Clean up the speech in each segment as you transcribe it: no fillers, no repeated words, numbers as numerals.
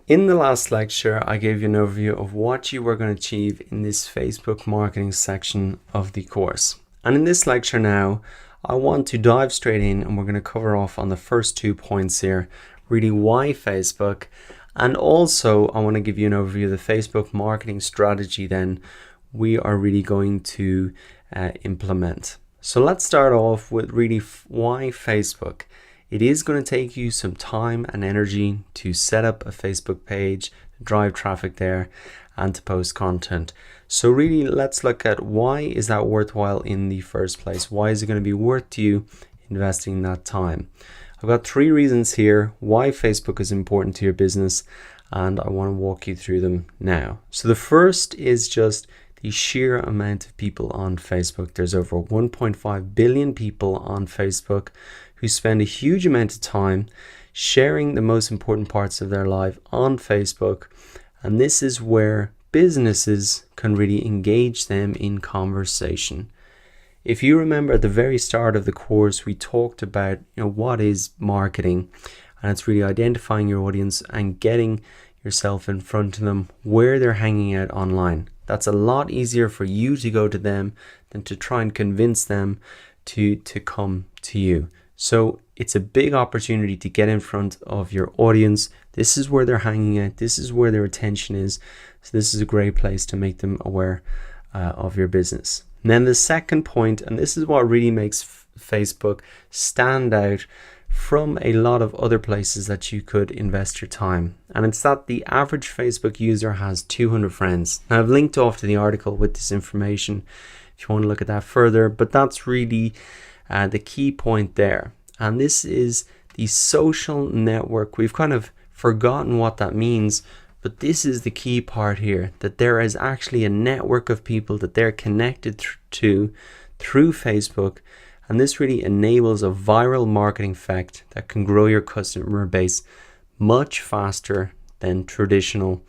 In the last lecture, I gave you an overview of what you were going to achieve in this Facebook marketing section of the course. And in this lecture now, I want to dive straight in and we're going to cover off on the first 2 points here, really why Facebook, and also I want to give you an overview of the Facebook marketing strategy then we are really going to implement. So let's start off with really why Facebook. It is going to take you some time and energy to set up a Facebook page, drive traffic there, and to post content. So really, let's look at why is that worthwhile in the first place? Why is it going to be worth you investing that time? I've got 3 reasons here why Facebook is important to your business, and I want to walk you through them now. So the first is just the sheer amount of people on Facebook. There's over 1.5 billion people on Facebook who spend a huge amount of time sharing the most important parts of their life on Facebook. And this is where businesses can really engage them in conversation. If you remember at the very start of the course, we talked about what is marketing, and it's really identifying your audience and getting yourself in front of them where they're hanging out online. That's a lot easier for you to go to them than to try and convince them to come to you. So it's a big opportunity to get in front of your audience. This is where they're hanging out. This is where their attention is. So this is a great place to make them aware of your business. And then the second point, and this is what really makes Facebook stand out from a lot of other places that you could invest your time. And it's that the average Facebook user has 200 friends. Now I've linked off to the article with this information if you want to look at that further, but that's really the key point there. And this is the social network. We've kind of forgotten what that means, but this is the key part here, that there is actually a network of people that they're connected to through Facebook. And this really enables a viral marketing effect that can grow your customer base much faster than traditional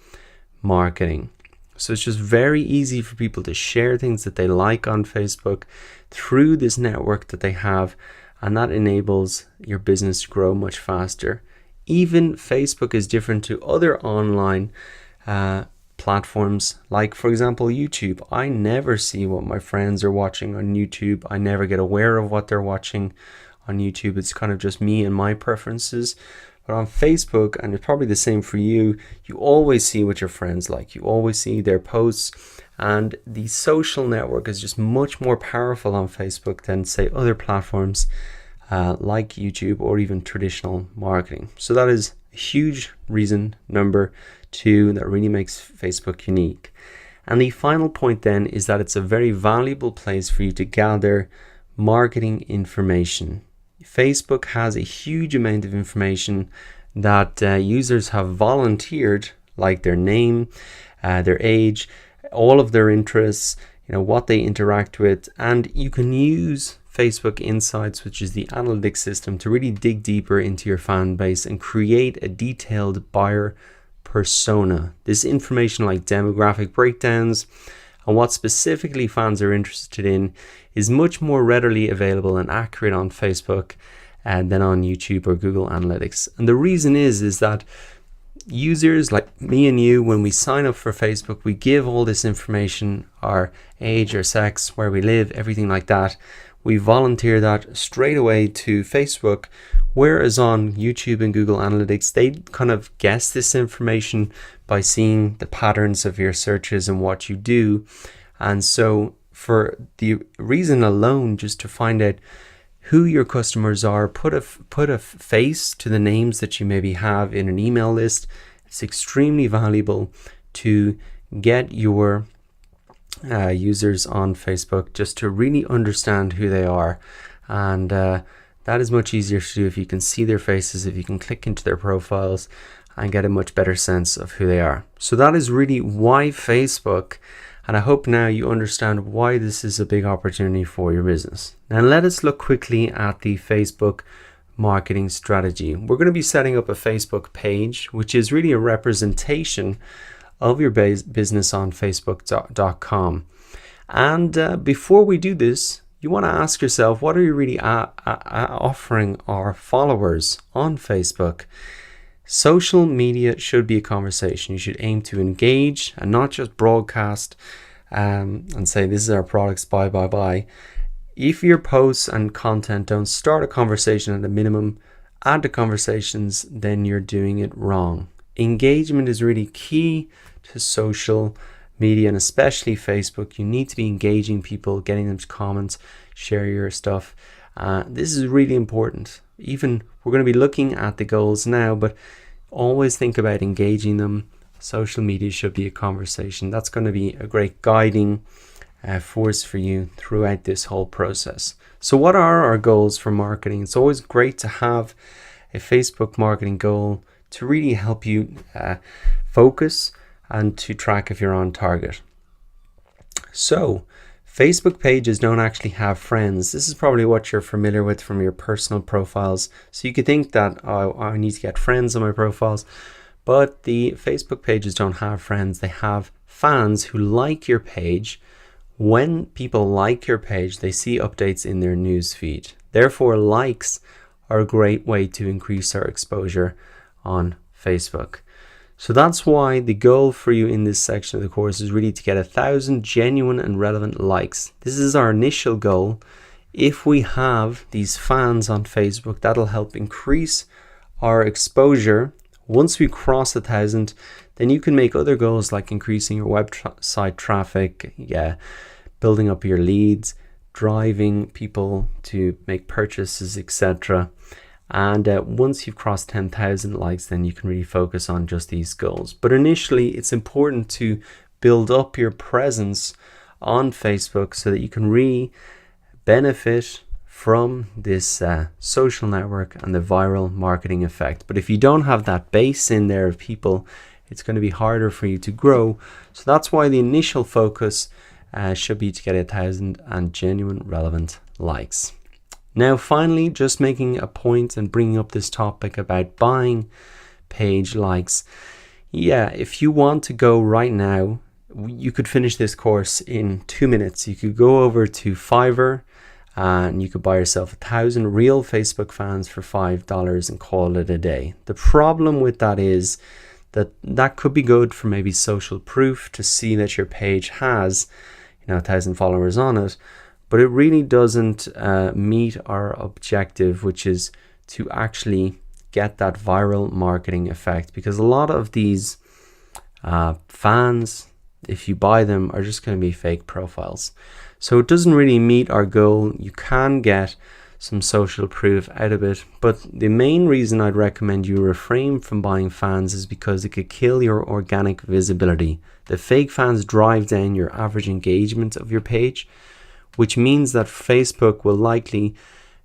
marketing. So it's just very easy for people to share things that they like on Facebook through this network that they have, and that enables your business to grow much faster. Even Facebook is different to other online platforms, like for example YouTube. I never see what my friends are watching on YouTube. I never get aware of what they're watching on YouTube. It's kind of just me and my preferences. But on Facebook, and it's probably the same for you, you always see what your friends like. You always see their posts, and the social network is just much more powerful on Facebook than say other platforms like YouTube or even traditional marketing. So that is a huge reason, number 2, that really makes Facebook unique. And the final point then is that it's a very valuable place for you to gather marketing information. Facebook has a huge amount of information that users have volunteered, like their name, their age, all of their interests, what they interact with, and you can use Facebook Insights, which is the analytics system, to really dig deeper into your fan base and create a detailed buyer persona. This information like demographic breakdowns and what specifically fans are interested in is much more readily available and accurate on Facebook than on YouTube or Google Analytics. And the reason is that users like me and you, when we sign up for Facebook, we give all this information, our age, our sex, where we live, everything like that. We volunteer that straight away to Facebook, whereas on YouTube and Google Analytics, they kind of guess this information by seeing the patterns of your searches and what you do. And so for the reason alone, just to find out who your customers are, put a face to the names that you maybe have in an email list, it's extremely valuable to get your users on Facebook, just to really understand who they are. And that is much easier to do if you can see their faces, if you can click into their profiles and get a much better sense of who they are. So that is really why Facebook, and I hope now you understand why this is a big opportunity for your business. Now let us look quickly at the Facebook marketing strategy. We're going to be setting up a Facebook page, which is really a representation of your business on facebook.com. And before we do this, you want to ask yourself, what are you really offering our followers on Facebook? Social media should be a conversation. You should aim to engage and not just broadcast and say, this is our products, buy, buy, buy. If your posts and content don't start a conversation at a minimum, add the conversations, then you're doing it wrong. Engagement is really key to social media, and especially Facebook. You need to be engaging people, getting them to comment, share your stuff. This is really important. Even we're going to be looking at the goals now, but always think about engaging them. Social media should be a conversation. That's going to be a great guiding force for you throughout this whole process. So what are our goals for marketing? It's always great to have a Facebook marketing goal to really help you focus and to track if you're on target. So Facebook pages don't actually have friends. This is probably what you're familiar with from your personal profiles. So you could think that, oh, I need to get friends on my profiles, but the Facebook pages don't have friends. They have fans who like your page. When people like your page, they see updates in their news feed. Therefore, likes are a great way to increase our exposure on Facebook. So that's why the goal for you in this section of the course is really to get 1,000 genuine and relevant likes. This is our initial goal. If we have these fans on Facebook, that'll help increase our exposure. Once we cross 1,000, then you can make other goals like increasing your website traffic, building up your leads, driving people to make purchases, etc. And once you've crossed 10,000 likes, then you can really focus on just these goals. But initially, it's important to build up your presence on Facebook so that you can really benefit from this social network and the viral marketing effect. But if you don't have that base in there of people, it's going to be harder for you to grow. So that's why the initial focus should be to get 1,000 and genuine relevant likes. Now, finally, just making a point and bringing up this topic about buying page likes. If you want to go right now, you could finish this course in 2 minutes. You could go over to Fiverr and you could buy yourself 1,000 real Facebook fans for $5 and call it a day. The problem with that is that could be good for maybe social proof to see that your page has 1,000 followers on it. But it really doesn't meet our objective, which is to actually get that viral marketing effect. Because a lot of these fans, if you buy them, are just going to be fake profiles. So it doesn't really meet our goal. You can get some social proof out of it. But the main reason I'd recommend you refrain from buying fans is because it could kill your organic visibility. The fake fans drive down your average engagement of your page, which means that Facebook will likely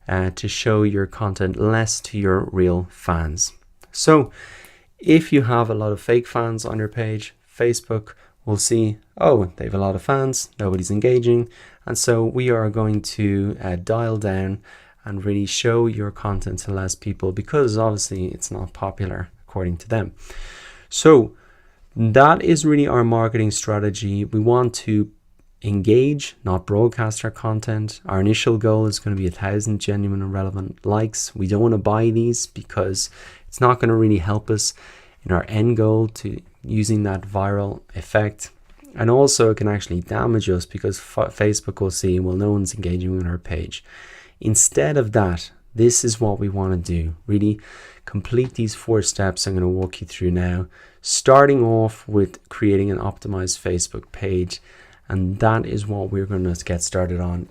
to show your content less to your real fans. So if you have a lot of fake fans on your page, Facebook will see, oh, they have a lot of fans, nobody's engaging. And so we are going to dial down and really show your content to less people because obviously it's not popular according to them. So that is really our marketing strategy. We want to engage, not broadcast our content. Our initial goal is going to be 1,000 genuine and relevant likes. We don't want to buy these because it's not going to really help us in our end goal to using that viral effect. And also it can actually damage us because Facebook will see, well, no one's engaging with our page. Instead of that, this is what we want to do. Really complete these 4 steps I'm going to walk you through now, starting off with creating an optimized Facebook page. And that is what we're going to get started on